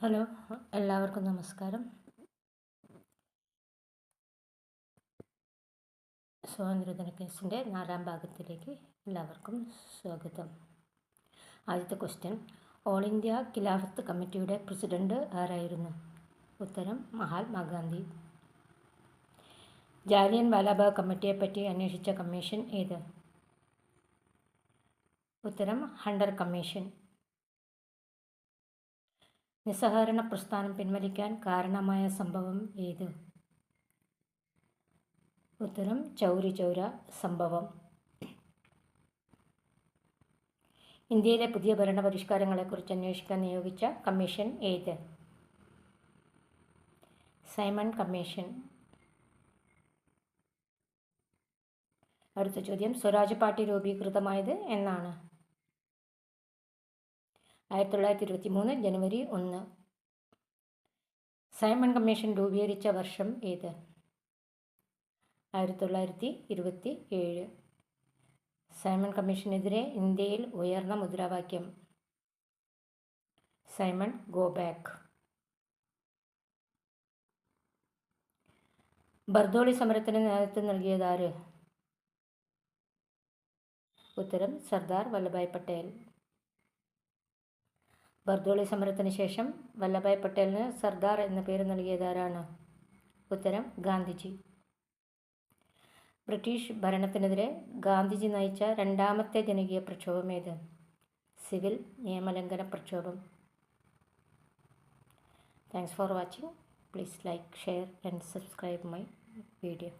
Hello, എല്ലാവർക്കും നമസ്കാരം. സ്വാതന്ത്ര്യദിന കേസിൻ്റെ 4ാം ഭാഗത്തിലേക്ക് എല്ലാവർക്കും സ്വാഗതം. ആദ്യത്തെ ക്വസ്റ്റ്യൻ, ഓൾ ഇന്ത്യ ഖിലാഫത്ത് കമ്മിറ്റിയുടെ പ്രസിഡന്റ് ആരായിരുന്നു? ഉത്തരം മഹാത്മാഗാന്ധി. ജാലിയൻ വാലാബാഗ് കമ്മിറ്റിയെപ്പറ്റി അന്വേഷിച്ച കമ്മീഷൻ ഏത്? ഉത്തരം ഹണ്ടർ കമ്മീഷൻ. നിസ്സഹകരണ പ്രസ്ഥാനം പിൻവലിക്കാൻ കാരണമായ സംഭവം ഏത്? ഉത്തരം ചൗരി ചൗര സംഭവം. ഇന്ത്യയിലെ പുതിയ ഭരണ പരിഷ്കാരങ്ങളെക്കുറിച്ച് അന്വേഷിക്കാൻ നിയോഗിച്ച കമ്മീഷൻ ഏത്? Simon commission. അടുത്ത ചോദ്യം, സ്വരാജ് പാർട്ടി രൂപീകൃതമായത് എന്നാണ്? 1923 ജനുവരി 1. സൈമൺ കമ്മീഷൻ രൂപീകരിച്ച വർഷം ഏത്? 1927. സൈമൺ കമ്മീഷനെതിരെ ഇന്ത്യയിൽ ഉയർന്ന മുദ്രാവാക്യം? Simon go back. ബർദോളി സമരത്തിന് നേതൃത്വം നൽകിയതാര്? ഉത്തരം സർദാർ വല്ലഭായ് പട്ടേൽ. ബർദോളി സമരത്തിന് ശേഷം വല്ലഭായ് പട്ടേലിന് സർദാർ എന്ന പേര് നൽകിയതാരാണ്? ഉത്തരം ഗാന്ധിജി. ബ്രിട്ടീഷ് ഭരണത്തിനെതിരെ ഗാന്ധിജി നയിച്ച രണ്ടാമത്തെ ജനകീയ പ്രക്ഷോഭം ഏത്? സിവിൽ നിയമലംഘന പ്രക്ഷോഭം. Thanks for watching. Please like, share and subscribe my video.